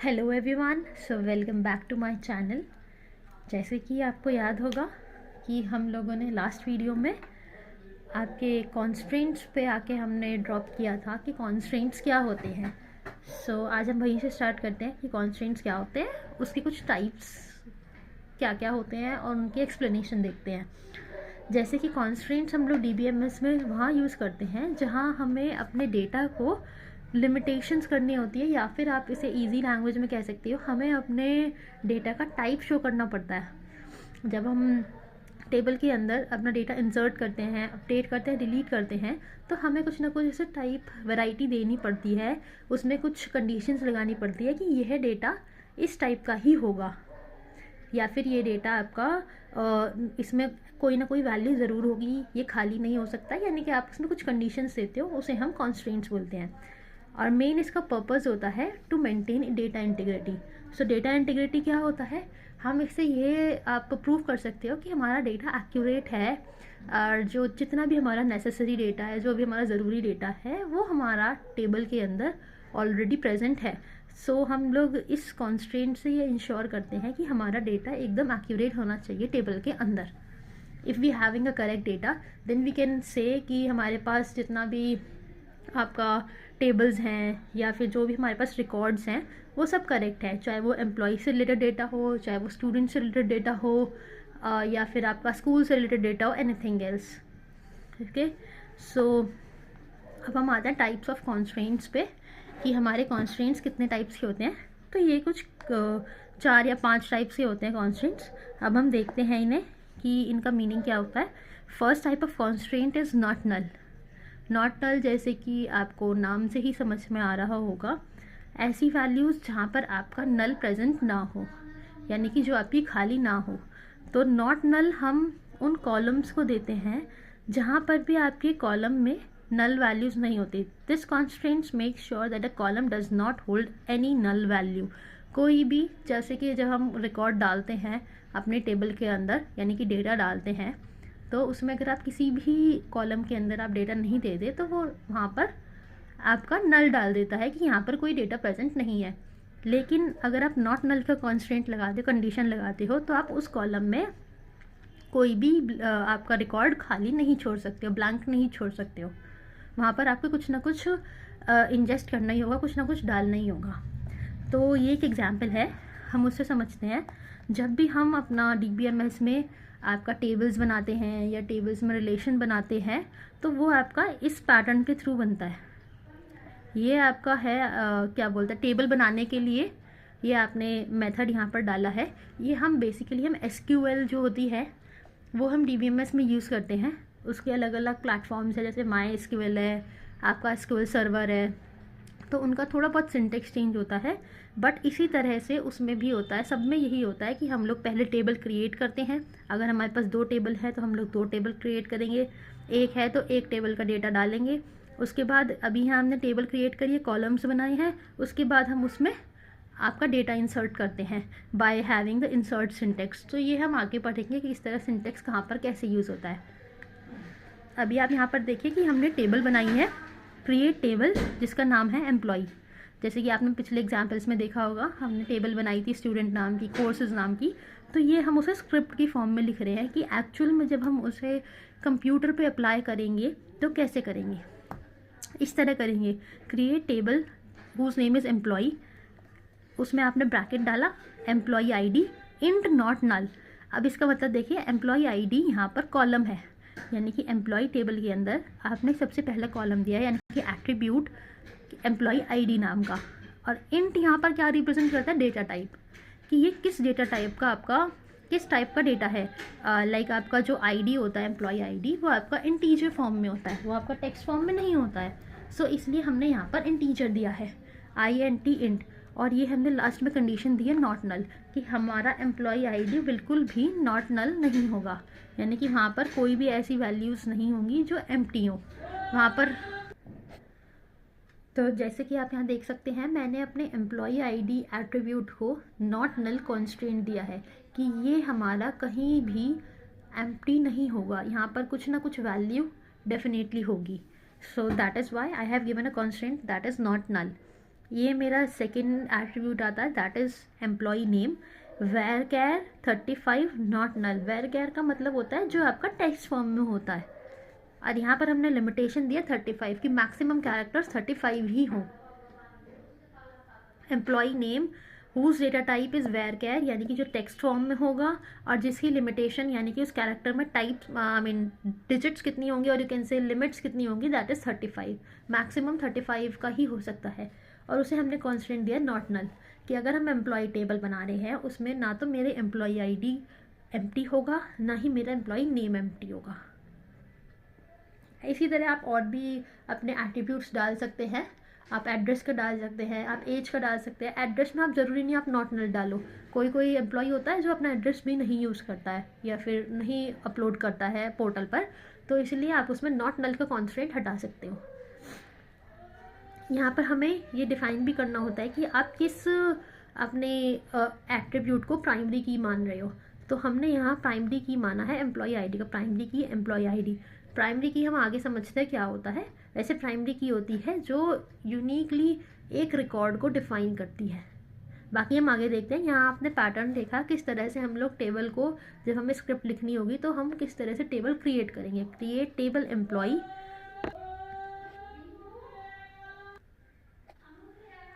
Hello everyone, so welcome back to my channel. जैसे कि आपको याद होगा कि हम लोगों ने लास्ट वीडियो में आपके कॉन्स्ट्रेंट्स पे आके हमने ड्रॉप किया था कि कॉन्स्ट्रेंट्स क्या होते हैं। सो आज हम वहीं से स्टार्ट करते हैं कि कॉन्स्ट्रेंट्स क्या होते हैं, उसके कुछ टाइप्स क्या क्या होते हैं और उनकी एक्सप्लेनेशन देखते हैं। जैसे कि कॉन्स्ट्रेंट्स हम लोग डीबीएमएस में वहाँ यूज़ करते हैं जहाँ हमें अपने डेटा को लिमिटेशंस करनी होती है, या फिर आप इसे इजी लैंग्वेज में कह सकते हो, हमें अपने डेटा का टाइप शो करना पड़ता है। जब हम टेबल के अंदर अपना डेटा इंसर्ट करते हैं, अपडेट करते हैं, डिलीट करते हैं, तो हमें कुछ ना कुछ ऐसे टाइप वैरायटी देनी पड़ती है, उसमें कुछ कंडीशंस लगानी पड़ती है कि यह डेटा इस टाइप का ही होगा, या फिर ये डेटा आपका इसमें कोई ना कोई वैल्यू ज़रूर होगी, ये खाली नहीं हो सकता। यानी कि आप इसमें कुछ कंडीशंस देते हो, उसे हम कॉन्स्ट्रेंट्स बोलते हैं। और मेन इसका पर्पस होता है to maintain data integrity. So data integrity क्या होता है, हम इससे ये आप प्रूव कर सकते हो कि हमारा डेटा एक्यूरेट है, और जो जितना भी हमारा नेसेसरी डेटा है, जो भी हमारा ज़रूरी डेटा है, वो हमारा टेबल के अंदर ऑलरेडी प्रेजेंट है। सो हम लोग इस कॉन्स्ट्रेंट से ये इंश्योर करते हैं कि हमारा डेटा एकदम एक्यूरेट होना चाहिए टेबल के अंदर। If we having a correct data, then we can say कि हमारे पास जितना भी आपका टेबल्स हैं या फिर जो भी हमारे पास रिकॉर्ड्स हैं वो सब करेक्ट है, चाहे वो एम्प्लॉय से रिलेटेड डेटा हो, चाहे वो स्टूडेंट से रिलेटेड डेटा हो, या फिर आपका स्कूल से रिलेटेड डेटा हो, एनीथिंग एल्स। ओके, सो अब हम आते हैं टाइप्स ऑफ कॉन्स्ट्रेंट्स पे कि हमारे कॉन्स्ट्रेंट्स कितने टाइप्स के होते हैं। तो ये कुछ 4 या 5 टाइप्स के होते हैं कॉन्स्ट्रेंट्स। अब हम देखते हैं इन्हें कि इनका मीनिंग क्या होता है। First type of constraint is not null. Not null जैसे कि आपको नाम से ही समझ में आ रहा होगा, ऐसी वैल्यूज़ जहाँ पर आपका नल प्रेजेंट ना हो, यानी कि जो आपकी खाली ना हो। तो नॉट नल हम उन कॉलम्स को देते हैं जहाँ पर भी आपके कॉलम में नल वैल्यूज़ नहीं होती। This constraints make sure that a column does not hold any null value. कोई भी, जैसे कि जब हम रिकॉर्ड डालते हैं अपने टेबल के अंदर, यानी कि डेटा डालते हैं, तो उसमें अगर आप किसी भी कॉलम के अंदर आप डेटा नहीं दे दे तो वो वहाँ पर आपका नल डाल देता है कि यहाँ पर कोई डेटा प्रेजेंट नहीं है। लेकिन अगर आप नॉट नल का कॉन्स्ट्रेंट लगाते हो, कंडीशन लगाते हो, तो आप उस कॉलम में कोई भी आपका रिकॉर्ड खाली नहीं छोड़ सकते हो, ब्लैंक नहीं छोड़ सकते हो। वहाँ पर आपको कुछ ना कुछ इंजेस्ट करना ही होगा, कुछ ना कुछ डालना ही होगा। तो ये एक एग्जाम्पल है, हम उससे समझते हैं। जब भी हम अपना डीबीएमएस में आपका टेबल्स बनाते हैं या टेबल्स में रिलेशन बनाते हैं, तो वो आपका इस पैटर्न के थ्रू बनता है। ये आपका है क्या बोलते हैं, टेबल बनाने के लिए ये आपने मेथड यहाँ पर डाला है। ये हम बेसिकली हम एसक्यूएल जो होती है वो हम डीबीएमएस में यूज़ करते हैं। उसके अलग अलग प्लेटफॉर्म्स है, जैसे माई एसक्यूएल है, आपका एसक्यूएल सर्वर है, तो उनका थोड़ा बहुत सिंटेक्स चेंज होता है, बट इसी तरह से उसमें भी होता है। सब में यही होता है कि हम लोग पहले टेबल क्रिएट करते हैं। अगर हमारे पास 2 टेबल है तो हम लोग 2 टेबल क्रिएट करेंगे, एक है तो एक टेबल का डेटा डालेंगे। उसके बाद अभी यहाँ हमने टेबल क्रिएट करी है, कॉलम्स बनाए हैं, उसके बाद हम उसमें आपका डेटा इंसर्ट करते हैं by having the insert syntax. तो ये हम आगे पढ़ेंगे कि इस तरह सिंटेक्स कहाँ पर कैसे यूज़ होता है। अभी आप यहाँ पर देखिए कि हमने टेबल बनाई है, क्रिएट टेबल, जिसका नाम है एम्प्लॉय। जैसे कि आपने पिछले एग्जाम्पल्स में देखा होगा, हमने टेबल बनाई थी स्टूडेंट नाम की, कोर्सेज नाम की। तो ये हम उसे स्क्रिप्ट की फॉर्म में लिख रहे हैं कि एक्चुअल में जब हम उसे कंप्यूटर पे अप्लाई करेंगे तो कैसे करेंगे। इस तरह करेंगे, create table whose name is employee, उसमें आपने ब्रैकेट डाला, employee ID int not null. अब इसका मतलब देखिए, एम्प्लॉय आईडी यहाँ पर कॉलम है, यानी कि एम्प्लॉय टेबल के अंदर आपने सबसे पहला कॉलम दिया है, यानी कि एट्रीब्यूट एम्प्लॉय आईडी नाम का। और इंट यहाँ पर क्या रिप्रेजेंट करता है, डेटा टाइप, कि ये किस डेटा टाइप का, आपका किस टाइप का डेटा है। लाइक आपका जो आईडी होता है, एम्प्लॉय आईडी, वो आपका इंटीजर फॉर्म में होता है, वो आपका टेक्स्ट फॉर्म में नहीं होता है। सो इसलिए हमने यहाँ पर इंटीजर दिया है, INT इंट। और ये हमने लास्ट में कंडीशन दी है नॉट नल, कि हमारा एम्प्लॉय आईडी बिल्कुल भी नॉट नल नहीं होगा, यानी कि वहाँ पर कोई भी ऐसी वैल्यूज़ नहीं होंगी जो एम्प्टी हो वहाँ पर। तो जैसे कि आप यहाँ देख सकते हैं, मैंने अपने एम्प्लॉय आईडी एट्रीब्यूट को नॉट नल कॉन्स्ट्रेंट दिया है कि ये हमारा कहीं भी एम्प्टी नहीं होगा, यहाँ पर कुछ ना कुछ वैल्यू डेफिनेटली होगी। So that is why I have given a constraint that is not null. ये मेरा सेकंड एट्रीब्यूट आता है, that is employee name. varchar 35 not null. varchar का मतलब होता है जो आपका टेक्स्ट फॉर्म में होता है, और यहाँ पर हमने लिमिटेशन दिया 35 की, मैक्सिमम कैरेक्टर्स 35 ही हों। Employee name whose data type is varchar, यानी कि जो टेक्स्ट फॉर्म में होगा, और जिसकी लिमिटेशन यानी कि उस कैरेक्टर में टाइप आई मीन डिजिट्स कितनी होंगी और यू कैन से लिमिट्स कितनी होंगी, दैट इज़ 35। मैक्सिमम 35 का ही हो सकता है। और उसे हमने कॉन्स्टेंट दिया नॉट नल, कि अगर हम एम्प्लॉय टेबल बना रहे हैं उसमें ना तो मेरे एम्प्लॉय आईडी एम्प्टी होगा, ना ही मेरा एम्प्लॉय नेम एम्प्टी होगा। इसी तरह आप और भी अपने एट्रीब्यूट्स डाल सकते हैं। आप एड्रेस का डाल सकते हैं, आप एज का डाल सकते हैं। एड्रेस में आप ज़रूरी नहीं आप नॉट नल डालो, कोई कोई एम्प्लॉय होता है जो अपना एड्रेस भी नहीं यूज़ करता है या फिर नहीं अपलोड करता है पोर्टल पर, तो इसलिए आप उसमें नॉट नल का कॉन्स्टेंट हटा सकते हो। यहाँ पर हमें ये डिफाइन भी करना होता है कि आप किस अपने एट्रीब्यूट को प्राइमरी की मान रहे हो। तो हमने यहाँ प्राइमरी की माना है एम्प्लॉय आईडी का, प्राइमरी की एम्प्लॉय आईडी। प्राइमरी की हम आगे समझते हैं क्या होता है। वैसे प्राइमरी की होती है जो यूनिकली एक रिकॉर्ड को डिफाइन करती है। बाकी हम आगे देखते हैं। यहाँ आपने पैटर्न देखा किस तरह से हम लोग टेबल को, जब हमें स्क्रिप्ट लिखनी होगी तो हम किस तरह से टेबल क्रिएट करेंगे। क्रिएट टेबल एम्प्लॉय,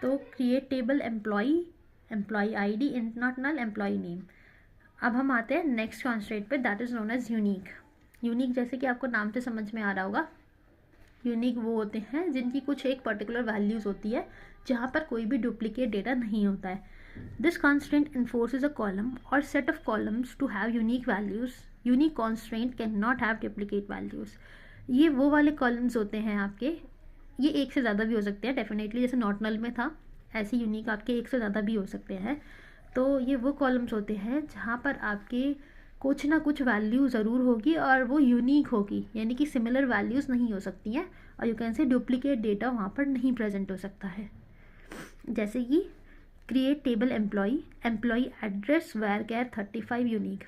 तो create table employ, employee ID int not null, employee name. अब हम आते हैं नेक्स्ट कॉन्स्ट्रेंट पे, that is known as unique. Unique जैसे कि आपको नाम से समझ में आ रहा होगा, यूनिक वो होते हैं जिनकी कुछ एक पर्टिकुलर वैल्यूज़ होती है, जहाँ पर कोई भी डुप्लीकेट डेटा नहीं होता है। This constraint enforces a column और set of columns to have unique values. Unique constraint can not have duplicate values. ये वो वाले कॉलम्स होते हैं आपके, ये एक से ज़्यादा भी हो सकते हैं डेफिनेटली, जैसे नॉट नल में था, ऐसे यूनिक आपके एक से ज़्यादा भी हो सकते हैं। तो ये वो कॉलम्स होते हैं जहाँ पर आपके कुछ ना कुछ वैल्यू ज़रूर होगी और वो यूनिक होगी, यानी कि सिमिलर वैल्यूज़ नहीं हो सकती हैं, और you can say duplicate data वहाँ पर नहीं प्रेजेंट हो सकता है। जैसे कि create table employ, employ address varchar 35 unique,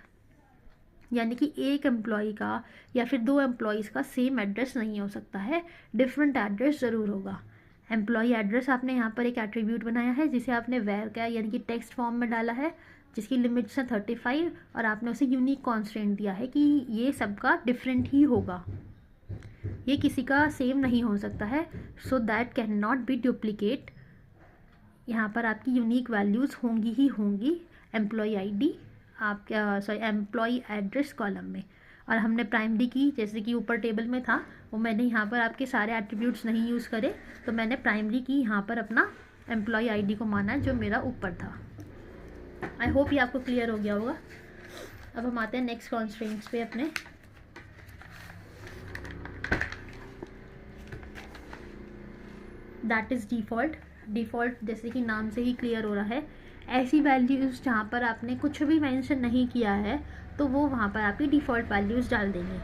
यानी कि एक एम्प्लॉय का या फिर दो एम्प्लॉयज़ का सेम एड्रेस नहीं हो सकता है, डिफरेंट एड्रेस ज़रूर होगा। एम्प्लॉय एड्रेस आपने यहाँ पर एक एट्रीब्यूट बनाया है जिसे आपने varchar यानी कि टेक्स्ट फॉर्म में डाला है, जिसकी लिमिट्स है 35, और आपने उसे यूनिक कॉन्स्टेंट दिया है कि ये सबका डिफरेंट ही होगा, ये किसी का सेम नहीं हो सकता है, so that can not be duplicate. यहाँ पर आपकी यूनिक वैल्यूज़ होंगी ही होंगी एम्प्लॉय आईडी आपका, सॉरी एम्प्लॉय एड्रेस कॉलम में। और हमने प्राइमरी की, जैसे कि ऊपर टेबल में था, वो मैंने यहाँ पर आपके सारे एट्रीब्यूट्स नहीं यूज़ करे, तो मैंने प्राइमरी की यहाँ पर अपना एम्प्लॉय आईडी को माना जो मेरा ऊपर था। आई होप ये आपको क्लियर हो गया होगा। अब हम आते हैं नेक्स्ट कॉन्स्ट्रेंट्स पे अपने। That is default. डिफ़ॉल्ट जैसे कि नाम से ही क्लियर हो रहा है, ऐसी वैल्यूज़ जहाँ पर आपने कुछ भी मेंशन नहीं किया है तो वो वहाँ पर आपकी डिफ़ॉल्ट वैल्यूज़ डाल देंगे।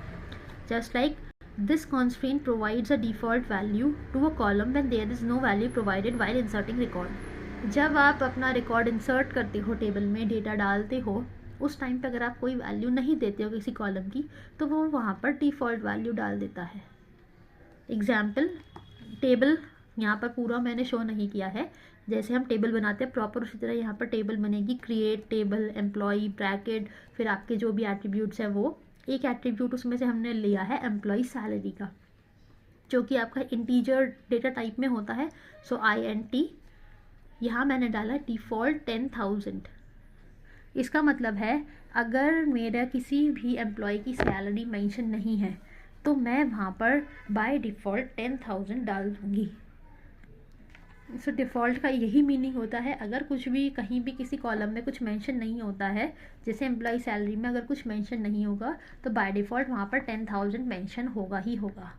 Just like this constraint provides a default value to a column when there is no value provided while inserting record. जब आप अपना रिकॉर्ड इंसर्ट करते हो, टेबल में डेटा डालते हो, उस टाइम पे अगर आप कोई वैल्यू नहीं देते हो किसी कॉलम की, तो वो वहाँ पर डिफ़ॉल्ट वैल्यू डाल देता है। एग्जाम्पल, टेबल यहाँ पर पूरा मैंने शो नहीं किया है, जैसे हम टेबल बनाते हैं प्रॉपर उसी तरह यहाँ पर टेबल बनेगी। क्रिएट टेबल एम्प्लॉय ब्रैकेट, फिर आपके जो भी एट्रीब्यूट्स हैं वो, एक एट्रीब्यूट उसमें से हमने लिया है एम्प्लॉय सैलरी का, जो कि आपका इंटीजर डेटा टाइप में होता है, सो INT। यहाँ मैंने डाला डिफ़ॉल्ट 10,000। इसका मतलब है अगर मेरा किसी भी एम्प्लॉय की सैलरी मेंशन नहीं है तो मैं वहाँ पर बाय डिफ़ॉल्ट 10,000 डाल दूँगी। सो डिफ़ॉल्ट का यही मीनिंग होता है, अगर कुछ भी कहीं भी किसी कॉलम में कुछ मेंशन नहीं होता है, जैसे एम्प्लॉय सैलरी में अगर कुछ मेंशन नहीं होगा तो बाय डिफ़ॉल्ट वहाँ पर 10,000 मेंशन होगा ही होगा।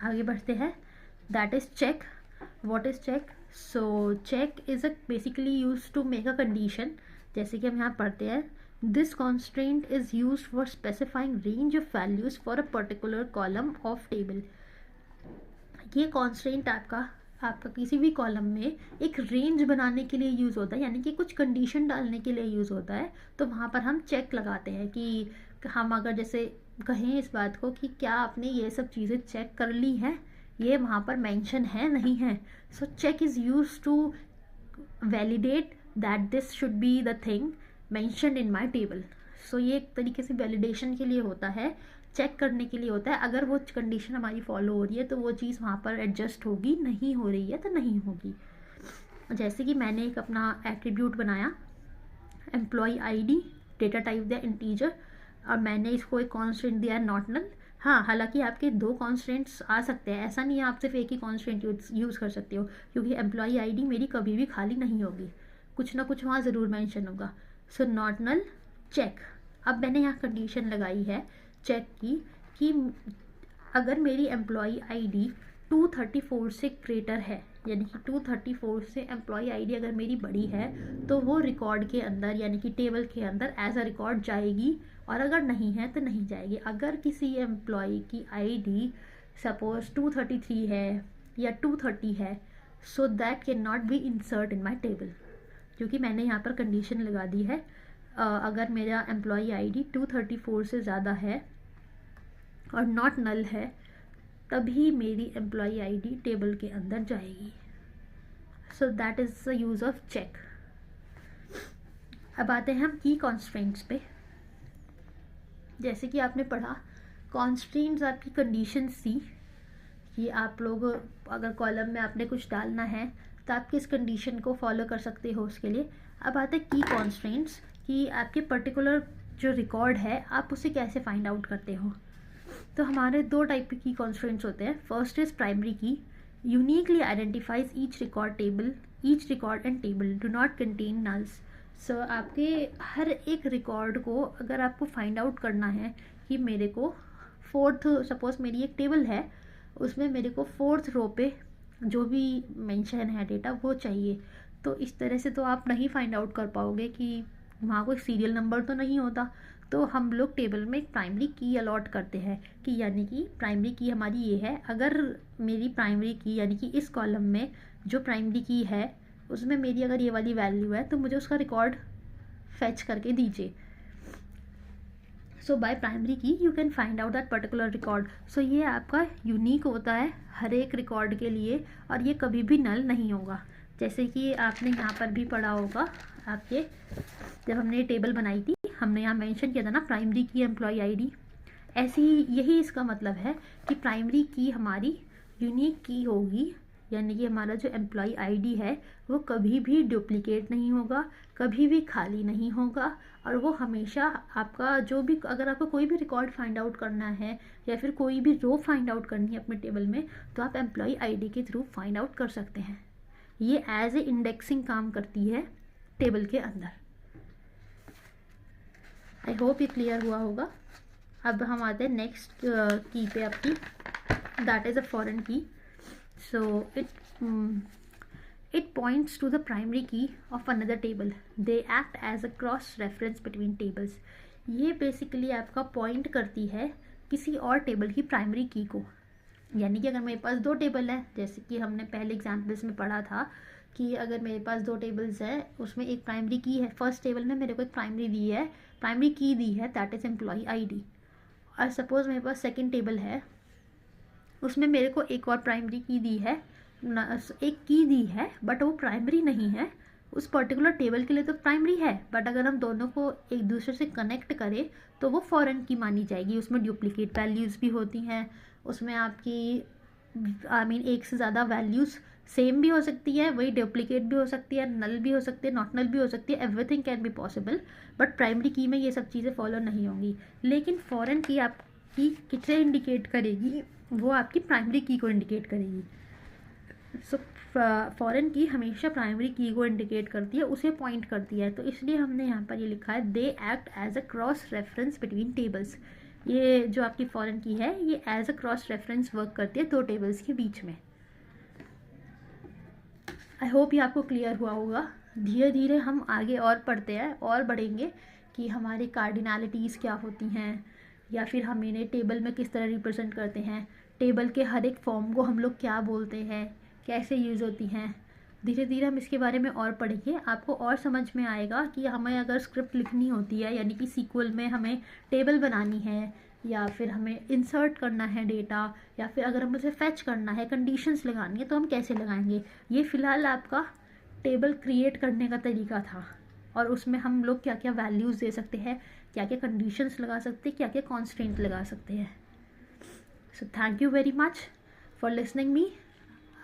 आगे बढ़ते हैं। That is check. What is check? So check is basically use to make a condition. जैसे कि हम यहाँ पढ़ते हैं, this constraint is use for specifying range of values for a particular column of table. ये कॉन्स्ट्रेंट आपका किसी भी कॉलम में एक रेंज बनाने के लिए यूज़ होता है, यानी कि कुछ कंडीशन डालने के लिए यूज़ होता है। तो वहाँ पर हम चेक लगाते हैं कि हम अगर जैसे कहें इस बात को कि क्या आपने ये सब चीज़ें चेक कर ली हैं ये वहाँ पर मेंशन है नहीं है. So check is use to validate that this should be the thing mentioned in my table. So ये एक तरीके से वैलिडेशन के लिए होता है, चेक करने के लिए होता है. अगर वो कंडीशन हमारी फॉलो हो रही है तो वो चीज़ वहाँ पर एडजस्ट होगी, नहीं हो रही है तो नहीं होगी. जैसे कि मैंने एक अपना एट्रीब्यूट बनाया, एम्प्लॉय आईडी, डेटा टाइप दिया इंटीजर, और मैंने इसको एक कॉन्स्टेंट दिया है नॉट नल. हाँ, हालांकि आपके 2 कॉन्स्टेंट्स आ सकते हैं, ऐसा नहीं है आप सिर्फ एक ही कॉन्स्टेंट यूज़ कर सकते हो, क्योंकि एम्प्लॉय आईडी मेरी कभी भी खाली नहीं होगी, कुछ ना कुछ वहाँ ज़रूर मेंशन होगा. So not null check. अब मैंने यहाँ कंडीशन लगाई है चेक की कि अगर मेरी एम्प्लॉय आईडी 234 से ग्रेटर है, यानी कि 234 से एम्प्लॉय आईडी अगर मेरी बड़ी है तो वो रिकॉर्ड के अंदर यानी कि टेबल के अंदर एज अ रिकॉर्ड जाएगी, और अगर नहीं है तो नहीं जाएगी. अगर किसी एम्प्लॉय की आईडी सपोज 233 है या 230 है, so that can not be insert in my table, क्योंकि मैंने यहाँ पर कंडीशन लगा दी है अगर मेरा एम्प्लॉय आईडी 234 से ज़्यादा है और नॉट नल है तभी मेरी एम्प्लॉय आईडी टेबल के अंदर जाएगी. So that is the use of check. अब आते हैं हम की कॉन्स्ट्रेंट्स पे. जैसे कि आपने पढ़ा, कॉन्स्ट्रेंट्स आपकी कंडीशंस थी कि आप लोग अगर कॉलम में आपने कुछ डालना है तो आप किस कंडीशन को फॉलो कर सकते हो उसके लिए. अब आते हैं की कॉन्स्ट्रेंट्स कि आपके पर्टिकुलर जो रिकॉर्ड है आप उसे कैसे फाइंड आउट करते हो. तो हमारे 2 टाइप के की कॉन्स्ट्रेंट्स होते हैं. First is primary key, uniquely identifies each record and table do not contain nulls. So आपके हर एक रिकॉर्ड को अगर आपको फाइंड आउट करना है कि मेरे को 4th, सपोज मेरी एक टेबल है उसमें मेरे को 4th रो पे जो भी मेंशन है डेटा वो चाहिए, तो इस तरह से तो आप नहीं फाइंड आउट कर पाओगे कि वहाँ कोई सीरियल नंबर तो नहीं होता. तो हम लोग टेबल में एक प्राइमरी की अलॉट करते हैं कि यानी कि प्राइमरी की हमारी ये है. अगर मेरी प्राइमरी की यानी कि इस कॉलम में जो प्राइमरी की है उसमें मेरी अगर ये वाली वैल्यू है तो मुझे उसका रिकॉर्ड फेच करके दीजिए. So by primary key you can find out that particular record. So ये आपका यूनिक होता है हर एक रिकॉर्ड के लिए और ये कभी भी नल नहीं होगा. जैसे कि आपने यहाँ पर भी पढ़ा होगा, आपके जब हमने ये टेबल बनाई थी हमने यहाँ मेंशन किया था ना प्राइमरी की एम्प्लॉय आईडी. ऐसी यही इसका मतलब है कि प्राइमरी की हमारी यूनिक की होगी, यानी कि हमारा जो एम्प्लॉय आईडी है वो कभी भी डुप्लीकेट नहीं होगा, कभी भी खाली नहीं होगा, और वो हमेशा आपका जो भी अगर आपको कोई भी रिकॉर्ड फाइंड आउट करना है या फिर कोई भी रो फाइंड आउट करनी है अपने टेबल में तो आप एम्प्लॉय आईडी के थ्रू फाइंड आउट कर सकते हैं. ये एज ए इंडेक्सिंग काम करती है टेबल के अंदर. आई होप ये क्लियर हुआ होगा. अब हम आते हैं नेक्स्ट की पे आपकी, that is a foreign key. So it points to the primary key of another table. They act as a cross reference between tables. ये बेसिकली आपका पॉइंट करती है किसी और टेबल की प्राइमरी की को. यानी कि अगर मेरे पास 2 टेबल है, जैसे कि हमने पहले एग्जाम्पल्स में पढ़ा था कि अगर मेरे पास 2 टेबल्स है उसमें एक प्राइमरी की है, फर्स्ट टेबल में मेरे को एक प्राइमरी की दी है दैट इज़ एम्प्लॉय आईडी. और सपोज मेरे पास सेकंड टेबल है उसमें मेरे को एक और प्राइमरी की दी है, एक की दी है बट वो प्राइमरी नहीं है, उस पर्टिकुलर टेबल के लिए तो प्राइमरी है बट अगर हम दोनों को एक दूसरे से कनेक्ट करें तो वो फॉरेन की मानी जाएगी. उसमें डुप्लीकेट वैल्यूज़ भी होती हैं, उसमें आपकी एक से ज़्यादा वैल्यूज़ सेम भी हो सकती है, वही डुप्लीकेट भी हो सकती है, नल भी हो सकती है, नॉट नल भी हो सकती है, everything can be possible. But primary की में ये सब चीज़ें फॉलो नहीं होंगी. लेकिन फॉरेन की आपकी किसे इंडिकेट करेगी, वो आपकी प्राइमरी की को इंडिकेट करेगी. सो फॉरेन की हमेशा प्राइमरी की को इंडिकेट करती है, उसे पॉइंट करती है. तो इसलिए हमने यहाँ पर ये लिखा है they act as a cross reference between tables. ये जो आपकी फॉरेन की है ये as a cross reference work करती है 2 टेबल्स के बीच में. आई होप ये आपको क्लियर हुआ होगा. धीरे धीरे हम आगे और पढ़ते हैं और बढ़ेंगे कि हमारी कार्डिनलिटीज़ क्या होती हैं या फिर हम इन्हें टेबल में किस तरह रिप्रेजेंट करते हैं, टेबल के हर एक फॉर्म को हम लोग क्या बोलते हैं, कैसे यूज़ होती हैं. धीरे धीरे हम इसके बारे में और पढ़ेंगे. आपको और समझ में आएगा कि हमें अगर स्क्रिप्ट लिखनी होती है यानी कि सीक्वल में हमें टेबल बनानी है या फिर हमें इंसर्ट करना है डेटा, या फिर अगर हमें उसे फेच करना है, कंडीशंस लगानी है, तो हम कैसे लगाएंगे। ये फ़िलहाल आपका टेबल क्रिएट करने का तरीका था, और उसमें हम लोग क्या क्या वैल्यूज़ दे सकते हैं, क्या क्या कंडीशंस लगा सकते हैं, क्या क्या कॉन्स्ट्रेंट लगा सकते हैं। So thank you very much for listening me.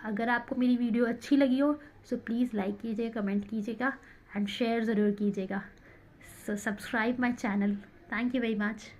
अगर आपको मेरी वीडियो अच्छी लगी हो सो प्लीज़ लाइक कीजिएगा, कमेंट कीजिएगा एंड शेयर ज़रूर कीजिएगा। So subscribe my channel. Thank you very much.